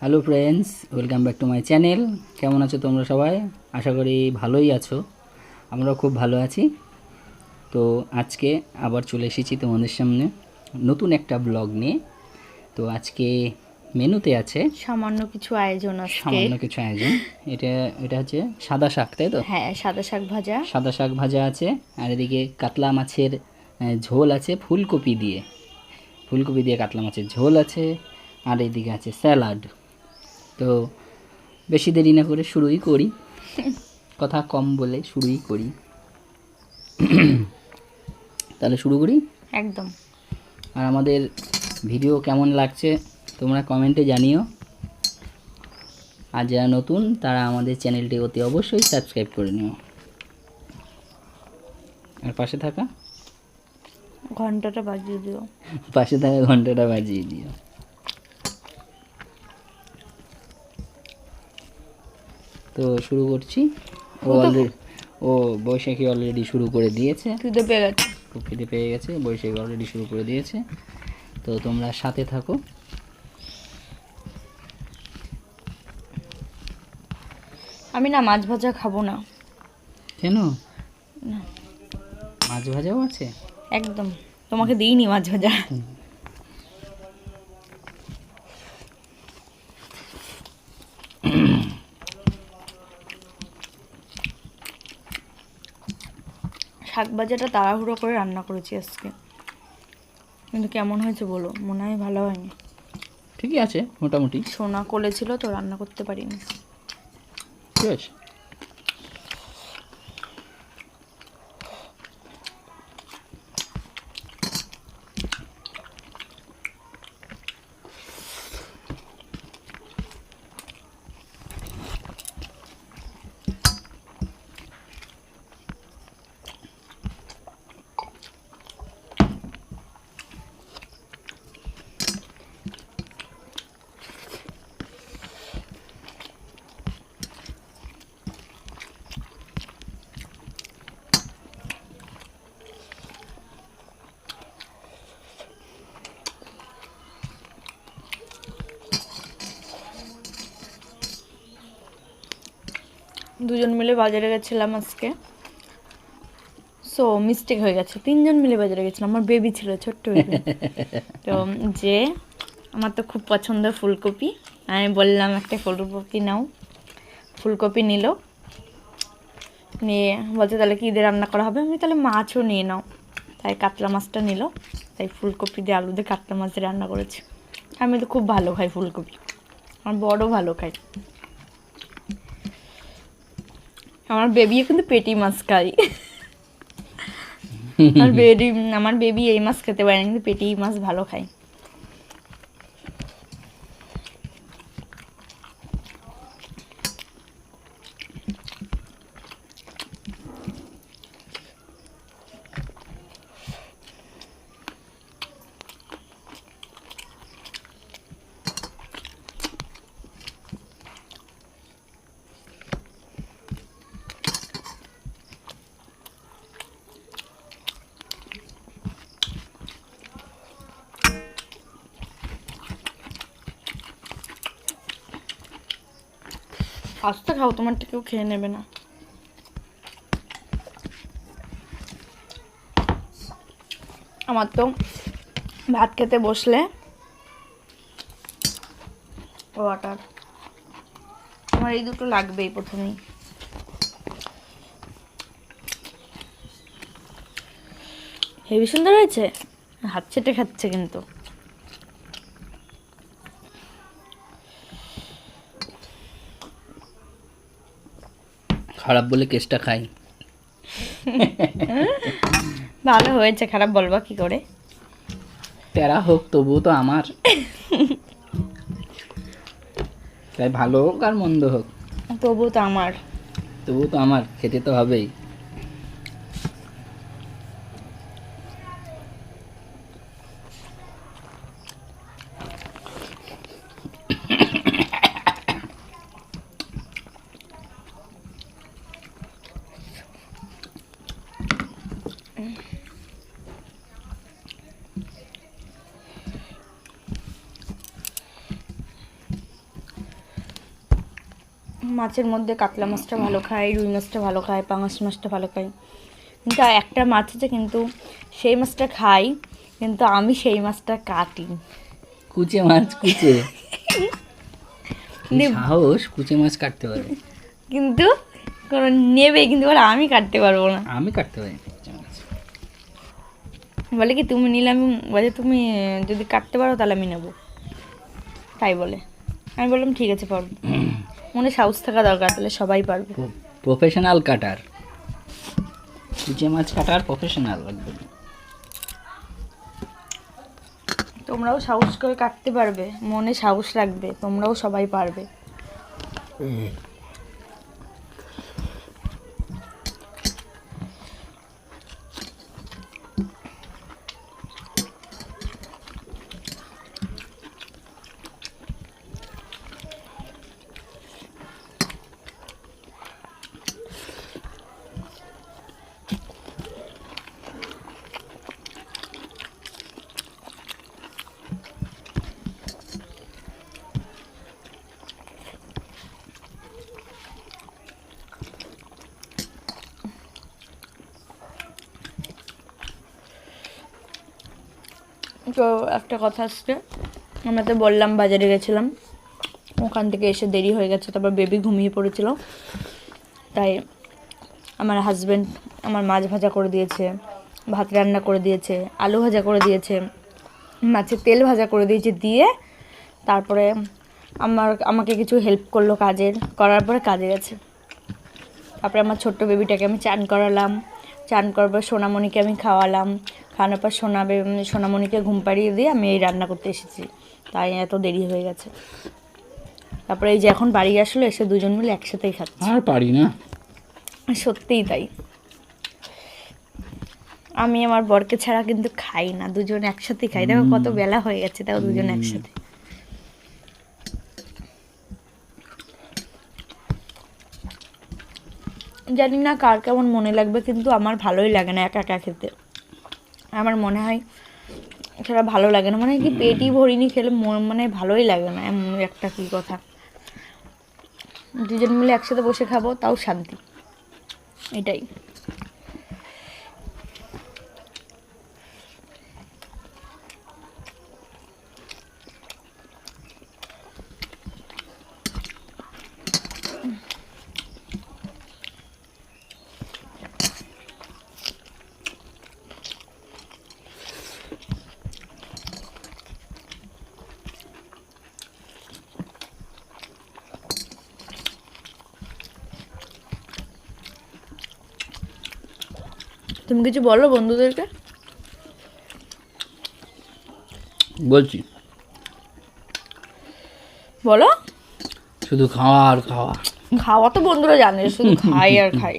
Hello friends, welcome back to my channel. কেমন আছো তোমরা সবাই? আশা করি ভালোই আছো। আমরাও খুব ভালো আছি। তো আজকে আবার চলে এসেছি তোমাদের সামনে নতুন একটা ব্লগ নিয়ে। তো আজকে মেনুতে আছে সামান্য কিছু আয়োজন। এটা হচ্ছে সাদা শাক, তাই তো? হ্যাঁ, সাদা শাক ভাজা। সাদা শাক ভাজা আছে, আর এদিকে কাতলা মাছের ঝোল আছে ফুলকপি দিয়ে কাতলা মাছের ঝোল আছে, আর এদিকে আছে স্যালাড। তো বেশি দেরি না করে শুরুই করি, কথা কম বলে শুরুই করি। তাহলে শুরু করি একদম। আর আমাদের ভিডিও কেমন লাগছে তোমরা কমেন্টে জানিও। আর যারা নতুন তারা আমাদের চ্যানেলটি অতি অবশ্যই সাবস্ক্রাইব করে নিও, আর পাশে থাকা ঘন্টাটা বাজিয়ে দিও। ঘন্টাটা বাজিয়ে দিও। তো শুরু করছি। ও বৈশাখী অলরেডি শুরু করে দিয়েছে। খিদে পেয়ে গেছে। খুব খিদে পেয়ে গেছে, বৈশাখী অলরেডি শুরু করে দিয়েছে। তো তোমরা সাথে থাকো। আমি না মাছ ভাজা খাবো না। কেন? মাছ ভাজাও আছে? একদম, তোমাকে দিইনি মাছ ভাজা। শাক ভাজাটা তাড়াহুড়ো করে রান্না করেছি আজকে, কিন্তু কেমন হয়েছে বলো? মনে হয় ভালো হয়নি। ঠিকই আছে মোটামুটি। সোনা কোলে ছিল তো রান্না করতে পারিনি। ঠিক আছে। দুজন মিলে বাজারে গেছিলাম আজকে। সো মিস্টেক হয়ে গেছে, তিনজন মিলে বাজারে গেছিলাম। আমার বেবি ছিল, ছোট্ট বেবি। তো যে আমার তো খুব পছন্দ ফুলকপি, আমি বললাম একটা ফুলকপি নাও। ফুলকপি নিল, নিয়ে বলছে তাহলে কী দিয়ে রান্না করা হবে। আমি তাহলে মাছও নিয়ে নাও। তাই কাতলা মাছটা নিল, তাই ফুলকপি দিয়ে আলু দিয়ে কাতলা মাছ দিয়ে রান্না করেছি। আমি তো খুব ভালো খাই ফুলকপি, আমার বড় ভালো খাই। আমার বেবিও কিন্তু পেটি মাছ খাই। আমার বেবি এই মাছ খেতে পারে না, কিন্তু পেটি মাছ ভালো খায়। আস্তে খাও, তোমারটা কেউ খেয়ে নেবে না। আমার তো ভাত খেতে বসলে ওয়াটার, আমার এই দুটো লাগবেই প্রথমেই। হেবি সুন্দর হয়েছে, হাত চেটে খাচ্ছে কিন্তু। খারাপ বলে কেসটা খাই। ভালো হয়েছে, খারাপ বলবা কি করে? তেরা হোক তবুও তো আমার। তাই ভালো হোক আর মন্দ হোক, তবুও তো আমার, খেতে তো হবেই। মাছের মধ্যে কাতলা মাছটা ভালো খাই, রুই মাছটা ভালো খাই, পাঙাশ মাছটা ভালো খাই, কিন্তু একটা মাছ আছে কিন্তু সেই মাছটা খাই, কিন্তু আমি সেই মাছটা কাটি। কুচে মাছ, কুচে কি সাহস, কুচে মাছ কাটতে পারে? কিন্তু কোনো নেবে, কিন্তু বলে আমি কাটতে পারবো না। আমি কাটতে পারি না কুচে মাছ। বলে কি তুমি নিলে আমি, বলে তুমি যদি কাটতে পারো তাহলে আমি নেবো, তাই বলে। আমি বললাম ঠিক আছে পারবো, মনে সাহস থাকা দরকার, তাহলে সবাই পারবে। প্রফেশনাল কাটার, কুচে মাছ কাটার প্রফেশনাল একদম। তোমরাও সাহস করে কাটতে পারবে, মনে সাহস রাখবে, তোমরাও সবাই পারবে। তো একটা কথা আসছে, আমরা তো বললাম বাজারে গেছিলাম, ওখান থেকে এসে দেরি হয়ে গেছে, তারপর বেবি ঘুমিয়ে পড়েছিল, তাই আমার হাজব্যান্ড আমার মাছ ভাজা করে দিয়েছে, ভাত রান্না করে দিয়েছে, আলু ভাজা করে দিয়েছে, মাছের তেল ভাজা করে দিয়েছে, দিয়ে তারপরে আমাকে কিছু হেল্প করলো কাজের, করার পরে কাজে গেছে। তারপরে আমার ছোট্ট বেবিটাকে আমি চান করালাম, চান করার পর সোনামণিকে আমি খাওয়ালাম, খাওয়ানোর পর সোনামণিকে ঘুম পাড়িয়ে দিয়ে আমি এই রান্না করতে এসেছি, তাই এত দেরি হয়ে গেছে। তারপরে এই যে এখন বাড়ি আসলো, এসে দুজন মিলে একসাথেই খাচ্ছি। আর পারি না, সত্যিই তাই। আমি আমার বরকে ছাড়া কিন্তু খাই না, দুজন একসাথেই খাই। দেখো কত বেলা হয়ে গেছে, তাও দুজন একসাথে। জানি না কার কেমন মনে লাগবে, কিন্তু আমার ভালোই লাগে না একা একা খেতে। আমার মনে হয় সেটা ভালো লাগে না, মানে কি পেটই ভরিনি খেলে মানে ভালোই লাগে না, এমন একটা কি কথা। দুজন মিলে একসাথে বসে খাবো, তাও শান্তি, এটাই। তুমি কিছু বলো বন্ধুদেরকে। বলছি বলো। শুধু খাওয়া আর খাওয়া। খাওয়া তো বন্ধুরা জানে, শুধু খাই আর খাই।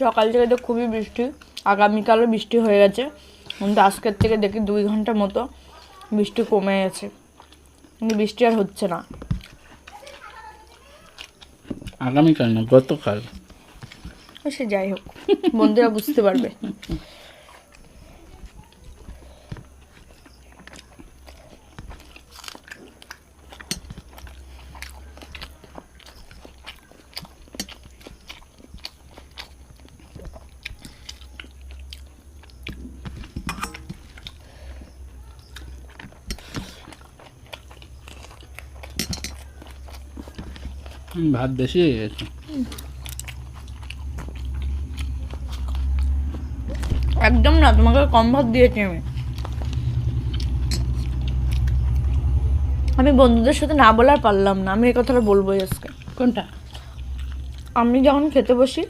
সকাল থেকে তো খুবই বৃষ্টি, আগামীকালও বৃষ্টি হয়ে গেছে, কিন্তু আজকের থেকে দেখি 2 ঘন্টা মতো বৃষ্টি কমে গেছে, কিন্তু বৃষ্টি আর হচ্ছে না। আগামীকাল না, গতকাল। সে যাই হোক, বন্ধুরা বুঝতে পারবে। ভাত বেশি হয়ে গেছে। একদম না, তোমাকে কম ভাত দিয়েছি আমি বন্ধুদের সাথে না বলার পারলাম না, আমি এই কথাটা বলবোই আজকে। কোনটা? আমি যখন খেতে বসি,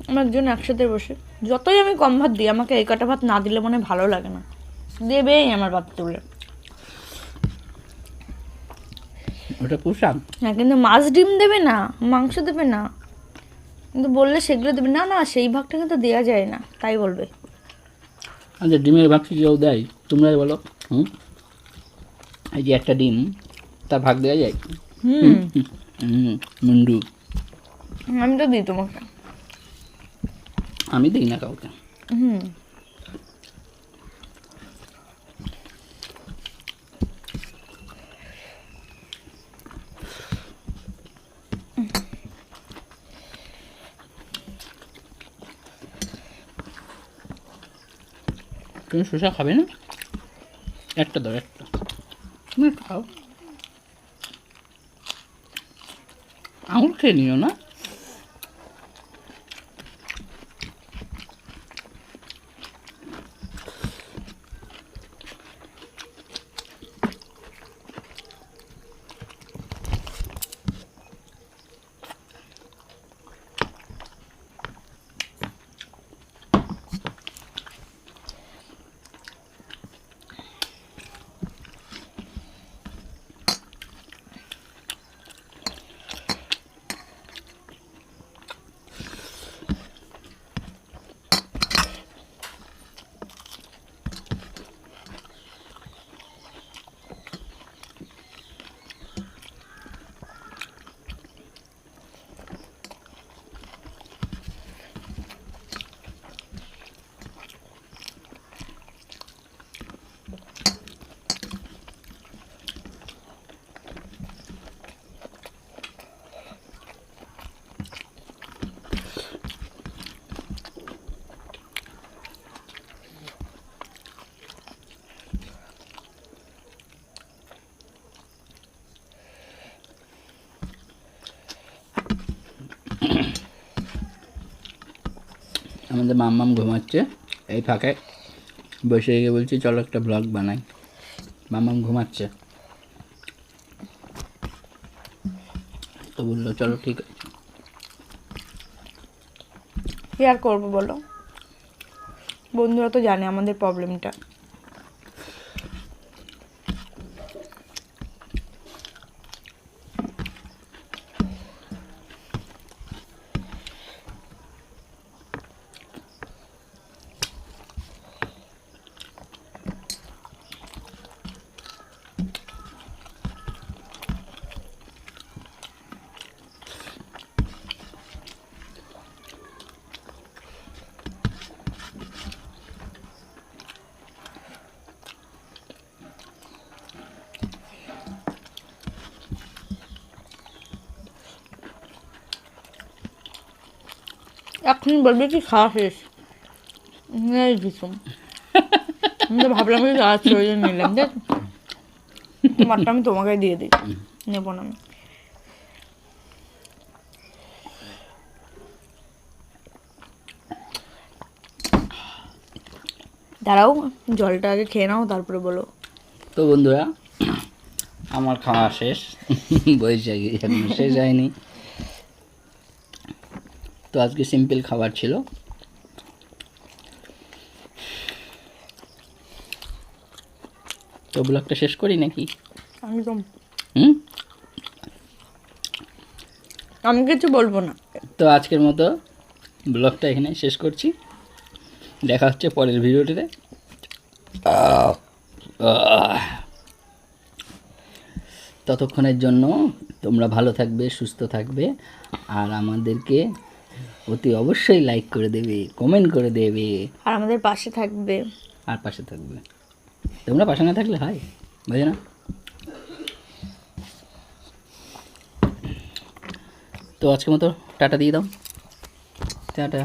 আমরা একজন একসাথে বসি, যতই আমি কম ভাত দিই, আমাকে এই কটা ভাত না দিলে মনে ভালো লাগে না, দেবেই আমার ভাত তুলে। ওটা পোশাক না, কিন্তু মাছ ডিম দেবে না, মাংস দেবে না, কিন্তু বললে সেগুলো দেবে না, না সেই ভাগটা কিন্তু দেওয়া যায় না, তাই বলবে। আচ্ছা ডিমের ভাগ কি কেউ দেয়? তোমরাই বলো। এই যে একটা ডিম, তার ভাগ দেওয়া যায়? মুন্ডু। আমি তো দিই তোমাকে। আমি দিই না কাউকে। তুমি শসা খাবে না? একটা দাও, একটা। তুমি একটা খাও। আঙুর খেয়ে নিও না। আমাদের মাম্মাম ঘুমাচ্ছে, এই ফাঁকে বসে গিয়ে বলছি চলো একটা ব্লগ বানাই। মাম্মাম ঘুমাচ্ছে, তো বললো চলো ঠিক আছে। কি আর করবো বলো, বন্ধুরা তো জানে আমাদের প্রবলেমটা। এখন বলবে কি খাওয়া শেষ এই কিছু, আমি তো ভাবলাম কি আচ্ছা ওই জন্য নিলাম, দেখ তোমারটা আমি তোমাকে দিয়ে দিই, নেবো না আমি। দাঁড়াও জলটা আগে খেয়ে নাও তারপরে বলো। তো বন্ধুরা আমার খাওয়া শেষ, বৈশাখী এখন শেষ হয়নি। তো আজকে সিম্পল খাবার ছিল। তো ব্লগটা শেষ করি নাকি? একদম আমি কিছু বলবো না। তো আজকের মতো ব্লগটা এখানে শেষ করছি, দেখা হচ্ছে পরের ভিডিওটিতে। ততক্ষণের জন্য তোমরা ভালো থাকবে, সুস্থ থাকবে, আর আমাদেরকে অতি অবশ্যই লাইক করে দেবে, কমেন্ট করে দেবে, আর আমাদের পাশে থাকবে। আর পাশে থাকবে। তোমরা পাশে না থাকলে হয়, বুঝে না? তো আজকের মতো টাটা দিয়ে দাও, টাটা।